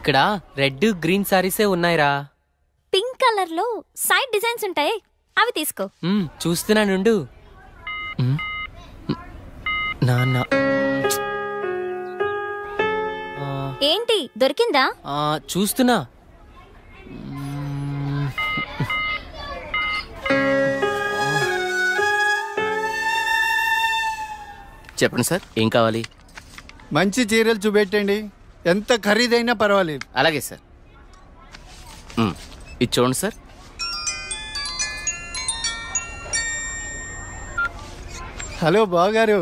ఇక్కడ red green సారీసే ఉన్నాయిరా. Pink colour లో సైడ్ డిజైన్స్ ఉంటాయి, అవి తీసుకో. చూస్తున్నానుండు. నాన్న ఏంటి దొరికిందా? చూస్తున్నా. చెప్పండి సార్, ఏం కావాలి? మంచి చీరలు చూపెట్టండి, ఎంత ఖరీదైనా పర్వాలేదు. అలాగే సార్. ఇది చూడండి సార్. హలో బావగారు,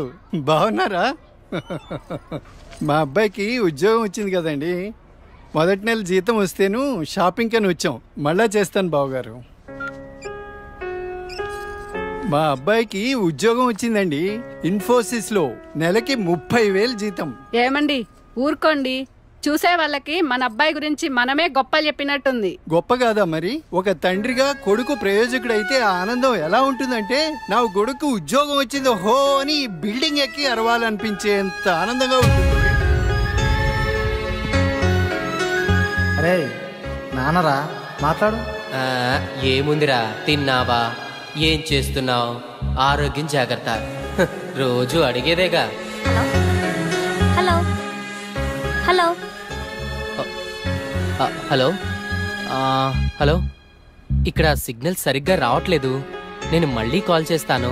బాగున్నారా? మా అబ్బాయికి ఉద్యోగం వచ్చింది కదండి. మొదటి నెల జీతం వస్తేను షాపింగ్ అని వచ్చాం. మళ్ళా చేస్తాను బావగారు. మా అబ్బాయికి ఉద్యోగం వచ్చిందండి ఇన్ఫోసిస్ లో. నెలకి 30,000 జీతం. ఏమండి ఊరుకోండి, చూసే వాళ్ళకి మన అబ్బాయి గురించి మనమే గొప్పలు చెప్పినట్టుంది. గొప్ప కాదా మరి? ఒక తండ్రిగా కొడుకు ప్రయోజకుడైతే ఆ ఆనందం ఎలా ఉంటుందంటే, నా కొడుకు ఉద్యోగం వచ్చింది హో అని బిల్డింగ్ ఎక్కి అరవాలనిపించేంత ఆనందంగా ఉంటుంది. అరే నాన్నరా, మాట్లాడు. ఏముందిరా, తిన్నావా, ఏం చేస్తున్నావు, ఆరోగ్యం జాగ్రత్త, రోజు అడిగేదేగా. హలో హలో హలో హలో ఇక్కడ సిగ్నల్ సరిగ్గా రావట్లేదు, నేను మళ్ళీ కాల్ చేస్తాను.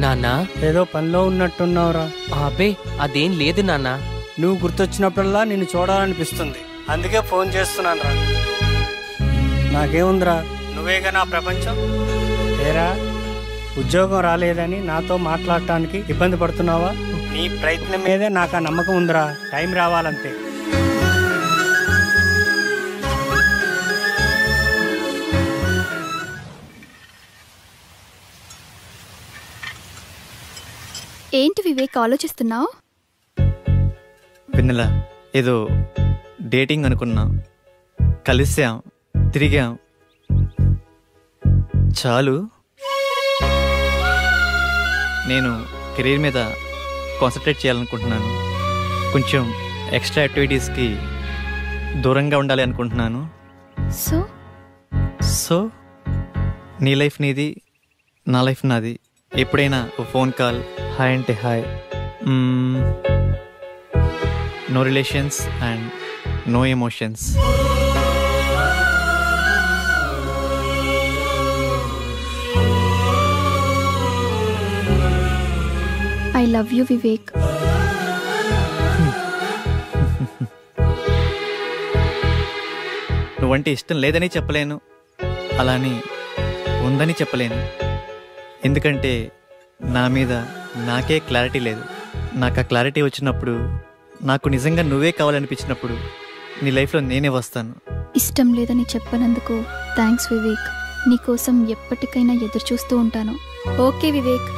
నాన్న ఏదో పనిలో ఉన్నట్టున్నావురా. అబ్బే అదేం లేదు నాన్న. నువ్వు గుర్తొచ్చినప్పుడల్లా నిన్ను చూడాలనిపిస్తుంది, అందుకే ఫోన్ చేస్తున్నాను రా. నాకేముందిరా, నువ్వేగా నా ప్రపంచం. ఏరా, ఉద్యోగం రాలేదని నాతో మాట్లాడటానికి ఇబ్బంది పడుతున్నావా? నీ ప్రయత్నం మీదే నాకు ఆ నమ్మకం ఉందిరా. టైం రావాలంతే. ఏంటి వివేక్ ఆలోచిస్తున్నావు? వెన్నెల, ఏదో డేటింగ్ అనుకున్నా, కలిసాం, తిరిగాం, చాలు. నేను కెరీర్ మీద కాన్సన్ట్రేట్ చేయాలనుకుంటున్నాను. కొంచెం ఎక్స్ట్రా యాక్టివిటీస్కి దూరంగా ఉండాలి అనుకుంటున్నాను. సో నీ లైఫ్ నీది, నా లైఫ్ నాది. ఎప్పుడైనా ఫోన్ కాల్, హాయ్ అంటే hi. No relations and no emotions. I love you Vivek. నువ్వంటే ఇష్టం లేదని చెప్పలేను, అలాని ఉందని చెప్పలేను. ఎందుకంటే నా మీద నాకే క్లారిటీ లేదు. నాకు ఆ క్లారిటీ వచ్చినప్పుడు, నాకు నిజంగా నువ్వే కావాలనిపించినప్పుడు నీ లైఫ్లో నేనే వస్తాను. ఇష్టం లేదని చెప్పనందుకు థ్యాంక్స్ వివేక్. నీకోసం ఎప్పటికైనా ఎదురు చూస్తూ ఉంటాను. Okay Vivek,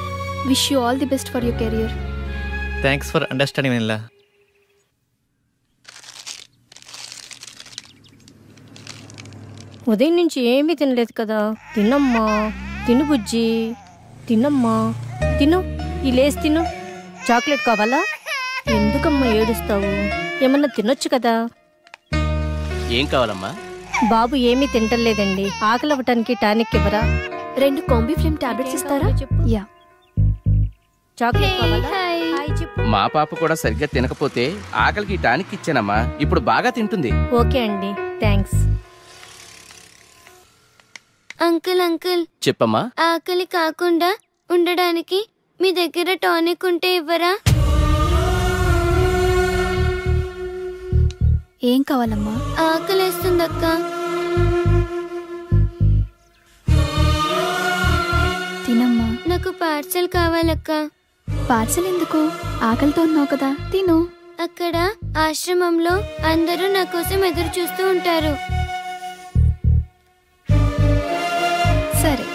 wish you all the best for your career. Thanks for understanding Vennela. ఉదయం నుంచి ఏమీ తినలేదు కదా. తినమ్మా, తిను బుజ్జి, తినమ్మా, తిను. ఈ లేసి తిను. చాక్లెట్ కావాలా? ఎందుకమ్మా ఏడుస్తావు? ఏమన్నా తినొచ్చు కదా. ఏం కావాలమ్మా? బాబు ఏమీ తింటలేదండి, ఆకలి అవ్వటానికి టానిక్ ఇవ్వరా? 2 కాంబిఫ్లేమ్ టాబ్లెట్స్ ఇస్తారా? యా. చాక్లెట్ కావాలా? మా పాప కూడా సరిగ్గా తినకపోతే ఆకలికి టానిక్ ఇచ్చానమ్మా, ఇప్పుడు బాగా తింటుంది. ఓకే అండి, థ్యాంక్స్. అంకుల్ అంకుల్, చెప్పమ్మా. ఆకలి కాకుండా ఉండడానికి మీ దగ్గర టానిక్ ఉంటే ఇవ్వరా? ఏం కావాలమ్మా? ఆకలేస్తుందక్క. తినమ్మా. నాకు పార్సల్ కావాలక్క. పార్సల్ ఎందుకు? ఆకలితో ఉన్నావు కదా, తిను. అక్కడ ఆశ్రమంలో అందరూ నా కోసం ఎదురు చూస్తూ ఉంటారు. సరే.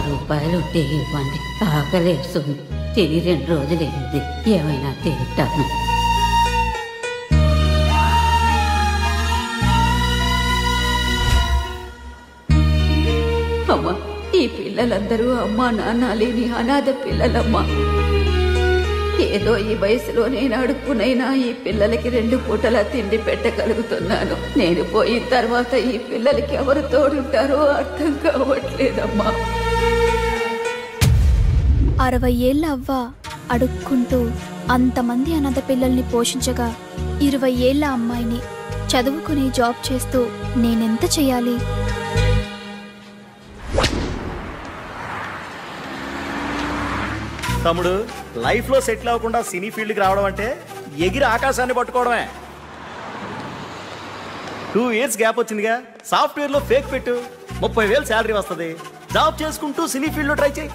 రూపాయలు ఉంటే ఇవ్వండి. ఆకలేస్తుంది. తిని 2 రోజులైంది. ఏమైనా తింటాను. అమ్మా, ఈ పిల్లలందరూ అమ్మా నాన్న లేని అనాథ పిల్లలమ్మా. ఏదో ఈ వయసులో నేను అడుక్కునైనా ఈ పిల్లలకి 2 పూటలా తిండి పెట్టగలుగుతున్నాను. నేను పోయిన తర్వాత ఈ పిల్లలకి ఎవరు తోడుంటారో అర్థం కావట్లేదమ్మా. 60 ఏళ్ళ అవ్వ అడుక్కుంటూ అంతమంది అనాథ పిల్లల్ని పోషించగా 20 ఏళ్ళ అమ్మాయిని చదువుకుని జాబ్ చేస్తూ నేనెంత చేయాలి? తమ్ముడు, లైఫ్లో సెటిల్ అవ్వకుండా సినీ ఫీల్డ్కి రావడం అంటే ఎగిరి ఆకాశాన్ని పట్టుకోవడమే. 2 years గ్యాప్ వచ్చిందిగా, సాఫ్ట్వేర్లో ఫేక్ పెట్టు, 30,000 శాలరీ వస్తుంది. జాబ్ చేసుకుంటూ సినీ ఫీల్డ్లో ట్రై చేయి.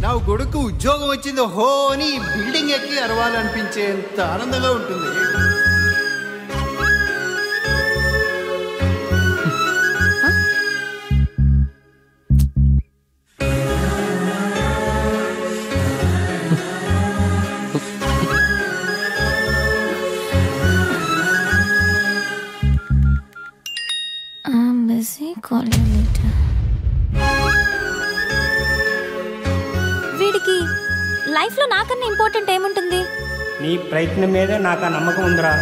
నా కొడుకు ఉద్యోగం వచ్చింది హో అని బిల్డింగ్ ఎక్కి అరవాలనిపించేంత ఆనందంగా ఉంటుంది. వీడికి లైఫ్ లో నాకన్నా ఇంపార్టెంట్ ఏముంటుంది? నీ ప్రయత్నం మీదే నాకు ఆ నమ్మకం ఉందిరా.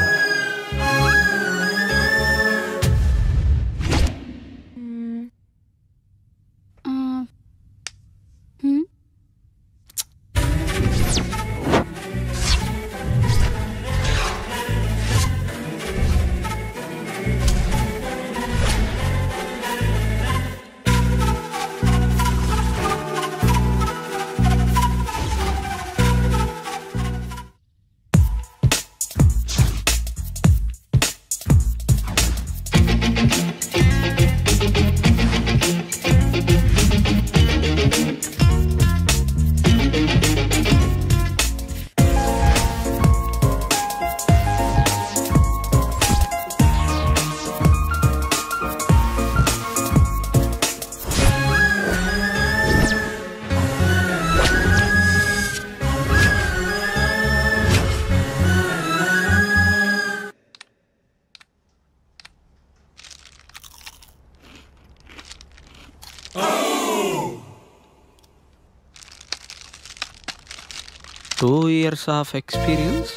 Two years of experience.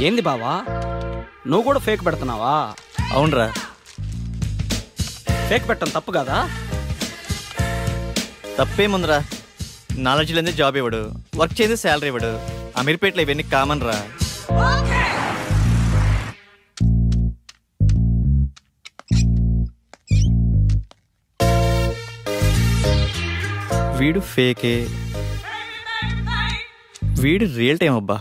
ఏంది బావా, నువ్వు కూడా ఫేక్ పెడుతున్నావా? అవునరా. ఫేక్ పెట్టడం తప్పు కదా? తప్పేముందిరా, నాలెడ్జ్ లేని జాబ్ ఇవ్వడు, వర్క్ చేసి శాలరీ ఇవ్వడు. అమీర్పేటలో ఇవన్నీ కామన్ రా. వీడు ఫేకే, వీడు రియల్ టైం అబ్బా.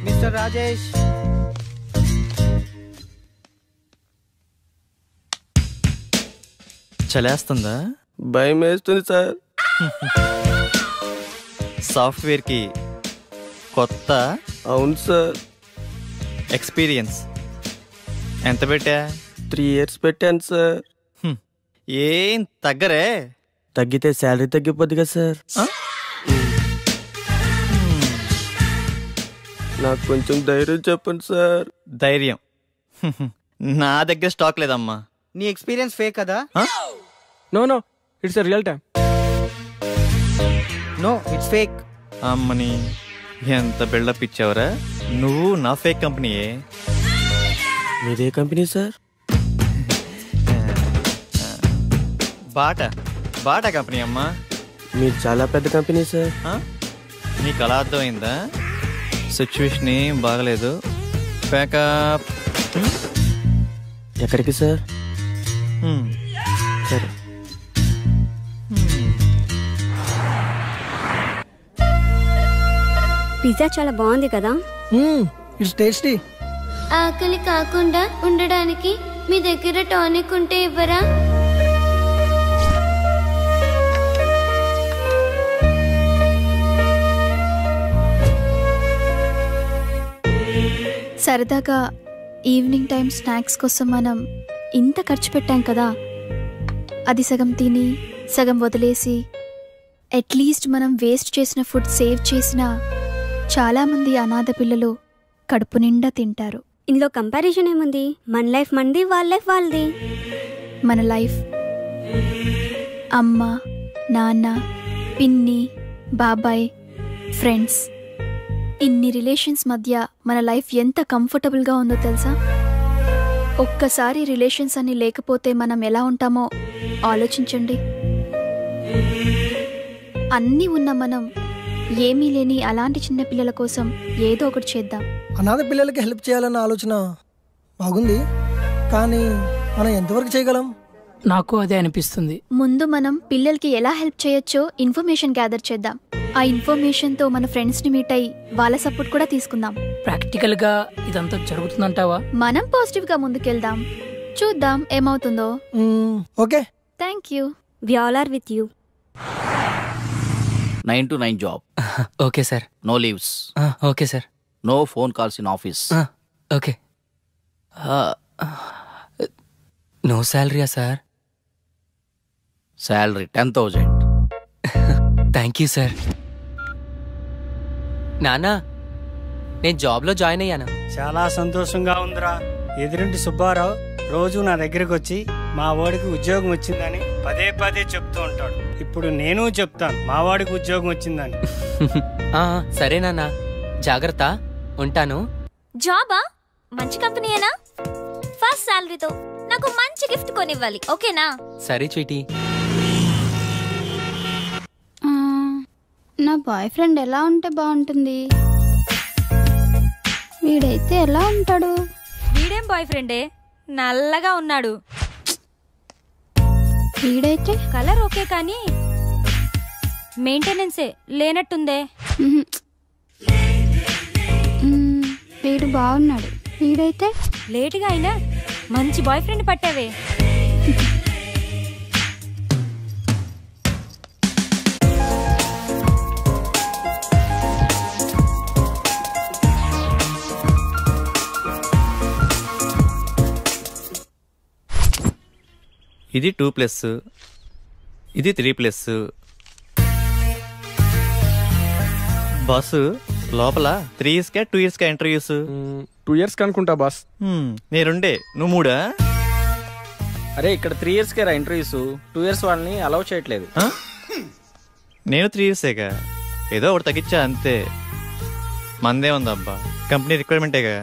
మిస్టర్ రాజేష్, చలేస్తుందా? భయం వేస్తుంది సార్. సాఫ్ట్వేర్కి కొత్త? అవును సార్. ఎక్స్పీరియన్స్ ఎంత పెట్టా? 3 years పెట్టాను సార్. ఏం తగ్గరే? తగ్గితే శాలరీ తగ్గిపోద్ది కదా సార్. నాకు కొంచెం ధైర్యం చెప్పండి సార్. ధైర్యం నా దగ్గర స్టాక్ లేదమ్మా. నీ ఎక్స్పీరియన్స్ ఫేక్ కదా? No no, it's a real time. No, it's fake. అమ్మని ఎంత బిల్డప్ ఇచ్చావురా నువ్వు. నా ఫేక్ కంపెనీయే. మీదే కంపెనీ సార్? బాటా కంపెనీ అమ్మా. మీరు చాలా పెద్ద కంపెనీ సార్. నీకు అలా అర్థమైందా? సిచ్యువేషన్ ఏం బాగలేదు. ప్యాకప్. ఎక్కడికి సార్? సరే. పిజ్జా చాలా బాగుంది కదా? It's tasty. ఆకలి కాకుండా ఉండడానికి మీ దగ్గర టానిక్ ఉంటే ఇవ్వరా? సరదాగా ఈవినింగ్ టైం స్నాక్స్ కోసం మనం ఇంత ఖర్చు పెట్టాం కదా, అది సగం తిని సగం వదిలేసి అట్లీస్ట్ మనం వేస్ట్ చేసిన ఫుడ్ సేవ్ చేసిన చాలామంది అనాథ పిల్లలు కడుపు నిండా తింటారు. ఇందులో కంపారిజన్ ఏముంది? మన లైఫ్ మనది, వాళ్ళ లైఫ్ వాళ్ళది. మన లైఫ్ అమ్మ, నాన్న, పిన్ని, బాబాయ్, ఫ్రెండ్స్, ఇన్ని రిలేషన్స్ మధ్య మన లైఫ్ ఎంత కంఫర్టబుల్గా ఉందో తెలుసా? ఒక్కసారి రిలేషన్స్ అన్ని లేకపోతే మనం ఎలా ఉంటామో ఆలోచించండి. అన్నీ ఉన్న మనం ఏమీ లేని అలాంటి చిన్న పిల్లల కోసం ఏదో ఒకటి చేద్దాం. అనాథ పిల్లలకి హెల్ప్ చేయాలన్న ఆలోచన బాగుంది, కానీ మనం ఎంతవరకు చేయగలం? నాకు అదే అనిపిస్తుంది. ముందు మనం పిల్లలకి ఎలా హెల్ప్ చేయొచ్చో ఇన్ఫర్మేషన్ గ్యాదర్ చేద్దాం. ఆ ఇన్ఫర్మేషన్తో మన ఫ్రెండ్స్ని మీట్ అయ్యి వాళ్ళ సపోర్ట్ కూడా తీసుకుందాం. ప్రాక్టికల్ గా ఇదంతా జరుగుతుందంటావా? మనం పాజిటివ్గా ముందుకెళ్దాం, చూద్దాం ఏమవుతుందో. Okay, thank you. We all are with you. 9 to 9 job. Okay sir. No leaves. Okay sir. No phone calls in office. Okay. No శాలరీయా sir? Salary 10,000. Thank you sir. నానా, నేను జాబ్లో జాయిన్ అయ్యాను. చాలా సంతోషంగా ఉందిరా. ఎదురింటి సుబ్బారావు రోజు నా దగ్గరకు వచ్చి మా వాడికి ఉద్యోగం వచ్చిందని పదే పదే చెప్తూ ఉంటాడు. ఇప్పుడు నేను చెప్తాను మా వాడికి ఉద్యోగం వచ్చిందని. సరే నాన్న, జాగ్రత్త, ఉంటాను. జాబా? మంచి కంపెనీయేనా? ఫస్ట్ శాలరీతో నాకు మంచి గిఫ్ట్ కొనివ్వాలి, ఓకేనా? సరే చీటీ. నా బాయ్ ఫ్రెండ్ ఎలా ఉంటే బాగుంటుంది? వీడైతే ఎలా ఉంటాడు? వీడేం బాయ్ ఫ్రెండే, నల్లగా ఉన్నాడు. వీడైతే కలర్ ఓకే కానీ మెయింటెనెన్సే లేనట్టుందే. వీడు బాగున్నాడు. వీడైతే లేటుగా అయినా మంచి బాయ్ ఫ్రెండ్ పట్టావే. ఇది 2+, ఇది 3+. బాసు, లోపల 3 yearsకా 2 yearsకా ఇంటర్వ్యూస్? 2 years అనుకుంటా బాస్. నేనుండే, నువ్వు 3? అరే ఇక్కడ 3 yearsకే రా ఇంటర్వ్యూస్. 2 years వాళ్ళని అలౌ చేయట్లేదు. నేను 3 yearsేగా, ఏదో ఒకటి తగ్గించా అంతే. మందే ఉందబ్బా, కంపెనీ రిక్వైర్మెంటేగా.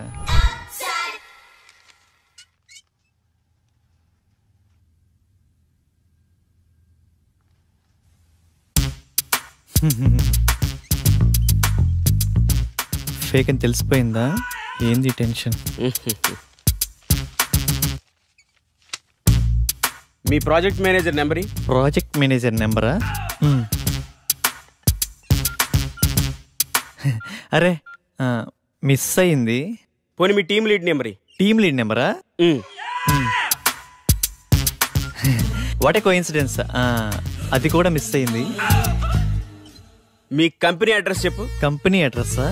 ఫేక్ అని తెలిసిపోయిందా? ఏంది టెన్షన్? మీ project manager number? Project manager నెంబరా? అరే మిస్ అయింది. పోనీ మీ team lead number? Team lead నెంబరా? వాట్ ఏ కోఇన్సిడెన్స్, అది కూడా మిస్ అయింది. మీ కంపెనీ అడ్రస్ చెప్పు. కంపెనీ అడ్రస్సా?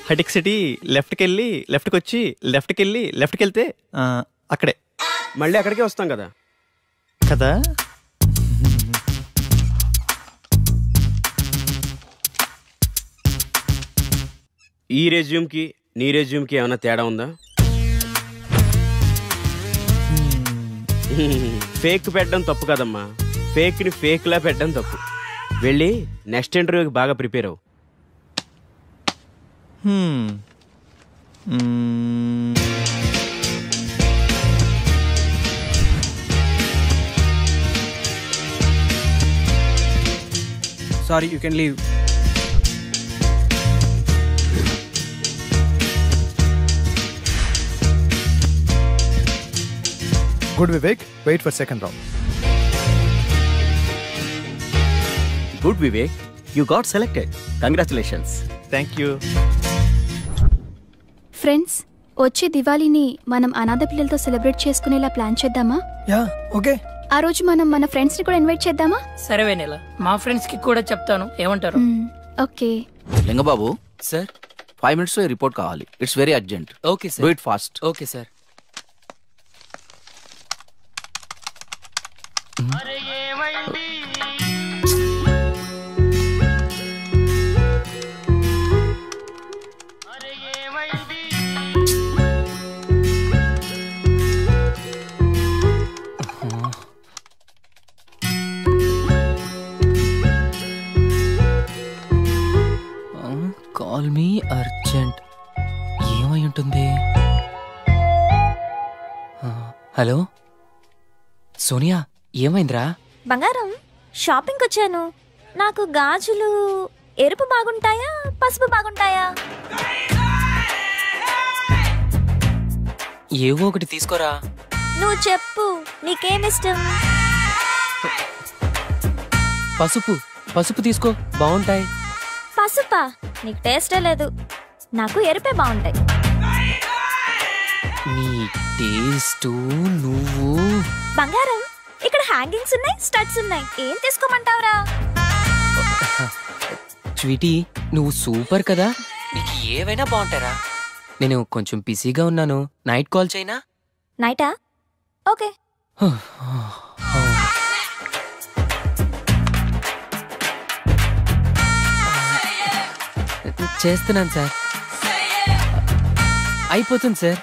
హటిక్ సిటీ, లెఫ్ట్కి వెళ్ళి లెఫ్ట్కి వచ్చి లెఫ్ట్కి వెళ్ళి లెఫ్ట్కి వెళ్తే అక్కడే. మళ్ళీ అక్కడికే వస్తాం కదా. కదా. ఈ రెజ్యూమ్కి నీ రెజ్యూమ్కి ఏమైనా తేడా ఉందా? ఫేక్ పెట్టడం తప్పు కదమ్మా, ఫేక్ని ఫేక్లా పెట్టడం తప్పు. వెళ్ళి నెక్స్ట్ ఇంటర్వ్యూకి బాగా ప్రిపేర్ అవ్వు. Sorry, you can leave. Good, Vivek. Wait for second round. Good, Vivek. You got selected. Congratulations. Thank you. Friends, వచ్చే దివాళీని మనం అనాథ పిల్లలతో సెలబ్రేట్ చేసుకునేలా ప్లాన్ చేద్దామా? Yeah, okay. ఆ రోజు మనం మన ఫ్రెండ్స్ ని కూడా ఇన్వైట్ చేద్దామా? సరే వెన్నెల, మా ఫ్రెండ్స్ కి కూడా చెప్తాను, ఏమంటారు? ఓకే. లింగబాబు సార్, 5 minutes లో రిపోర్ట్ కావాలి. It's very urgent. Okay sir. Do it fast. Okay sir. Call me urgent. ఏమై ఉంటుంది? హలో సోనియా, ఏమైందిరా? బంగారం, షాపింగ్కి వచ్చాను. నాకు గాజులు ఎరుపు బాగుంటాయా పసుపు బాగుంటాయా? ఏవో ఒకటి తీసుకోరా. నువ్వు చెప్పు, నీకేమిష్టం? పసుపు. పసుపు తీసుకో, బాగుంటాయి. పసుపా? నీకు టేస్టే లేదు. నాకు ఎరుపే బాగుంటాయి. నీ టేస్ట్ నువ్వు. బంగారం, ఇక్కడ హ్యాంగింగ్స్ ఉన్నాయి, స్టడ్స్ ఉన్నాయి. ఏం తీసుకోమంటావురా? స్వీటీ, నువ్వు సూపర్ కదా, నీకు ఏవైనా బాగుంటారా. నేను కొంచెం బిజీగా ఉన్నాను, నైట్ కాల్ చేయనా? నైటా? ఓకే. చేస్తున్నాను సార్. అయిపోతుంది సార్.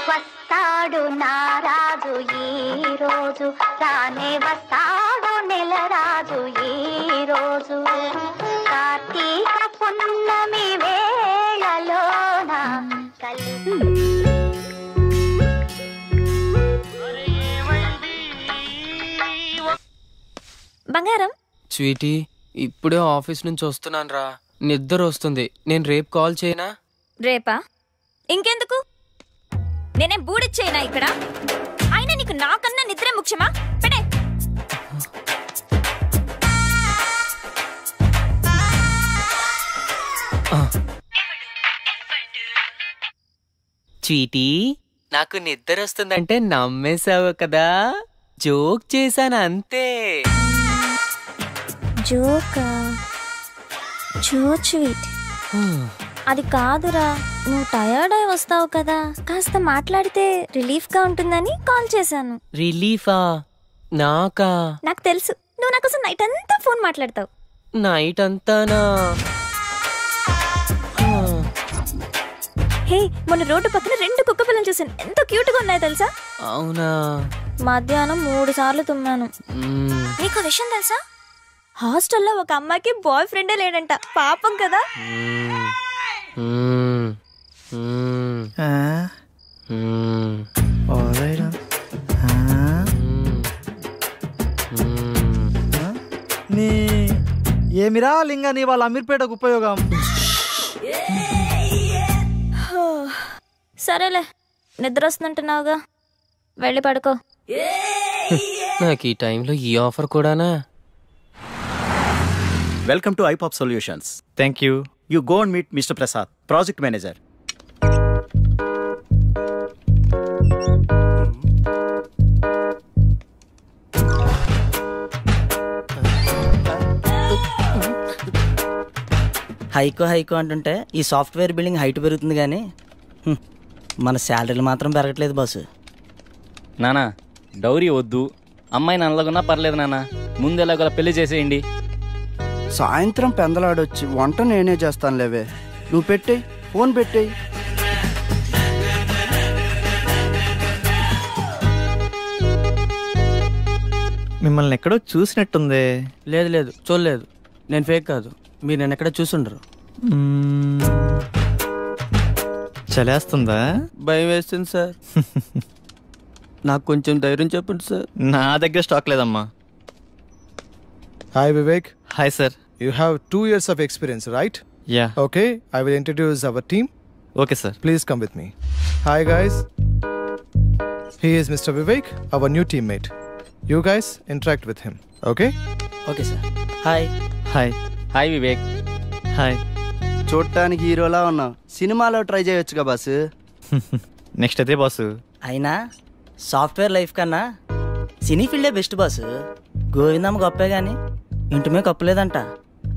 వస్తాడు నారాజు ఈ రోజు, రానే వస్తాడు నెల రాజు ఈ రోజు. కార్తీక పున్నమి వేళలోన బంగారం. స్వీటీ, ఇప్పుడే ఆఫీస్ నుంచి వస్తున్నాను రా, నిద్ర వస్తుంది. నేను రేపు కాల్ చేయనా? రేపా? ఇంకెందుకు? నేనేం బూడిచ్చేయనా ఇక్కడ? అయినా నీకు నాకన్నా నిద్రే ముఖ్యమా? పెడే. స్వీటీ, నాకు నిద్ర వస్తుందంటే నమ్మేశావు కదా, జోక్ చేశాను అంతే. జోకా? So sweet. అది కాదురా, నువ్వు టయర్డ్ అయి వస్తావు కదా, కాస్త మాట్లాడితే రిలీఫ్ గా ఉంటుందని కాల్ చేశాను. రిలీఫా? నాకా? నాకు తెలుసు, నువ్వు నా కోసం నైట్ అంతా ఫోన్ మాట్లాడతావు. నైట్ అంతానా? హే, మొన్న రోడ్డు పక్కన 2 కుక్క పిల్లలు చూసాను, ఎంత క్యూట్ గా ఉన్నాయో తెలుసా? అవునా? మధ్యాహ్నం 3 సార్లు తుమ్మాను. నీకు విషయం తెలుసా? హాస్టల్లో ఒక అమ్మాయికి బాయ్ ఫ్రెండే లేడంట. పాపం కదా. ఏమిరా లింగా నీ వాళ్ళ అమీర్పేటకు ఉపయోగం? సరేలే, నిద్ర వస్తుందంటున్నావుగా, వెళ్ళి పడుకో. నాకు ఈ టైంలో ఈ ఆఫర్ కూడానా? Welcome to iPop solutions. Thank you. You go and meet mister Prasad, project manager. హైకో అంటుంటే ఈ సాఫ్ట్వేర్ బిల్డింగ్ హైట్ పెరుగుతుంది కానీ మన శాలరీలు మాత్రం పెరగట్లేదు బాసు. నానా, డౌరీ వద్దు, అమ్మాయి నల్లగున్నా పర్లేదు నాన్న, ముందు ఎలాగోలా పెళ్లి చేసేయండి. సాయంత్రం పెందలాడొచ్చి వంట నేనే చేస్తాను లేవే, నువ్వు పెట్టేయి, ఫోన్ పెట్టేయి. మిమ్మల్ని ఎక్కడో చూసినట్టుంది. లేదు లేదు, చూడలేదు. నేను ఫేక్ కాదు, మీరు నేను ఎక్కడ చూసుండరు. చలేస్తుందా? భయం వేస్తుంది సార్. నాకు కొంచెం ధైర్యం చెప్పండి సార్. నా దగ్గర స్టాక్ లేదమ్మా. Hi Vivek. Hi sir. You have 2 years of experience, right? Yeah. Okay, I will introduce our team. Okay sir. Please come with me. Hi guys. He is Mr. Vivek, our new teammate. You guys interact with him, okay? Okay sir. Hi. Hi. Hi Vivek. Hi. చూడటానికి హీరోలా ఉన్నావు, సినిమాలో try చేయొచ్చుగా boss. Next అదే boss. అయినా software life కన్నా సినీ ఫీల్డే best boss. Govindamma గొప్పే కానీ ఇంటి మీద కప్పలేదంట.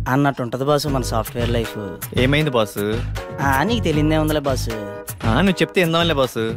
అన్నట్టు ఉంటుంది బాసు మన సాఫ్ట్వేర్ లైఫ్. ఏమైంది బాసు? నీకు తెలియదే ఉందిలే బాసు. నువ్వు చెప్తే ఎందాంలే బాసు.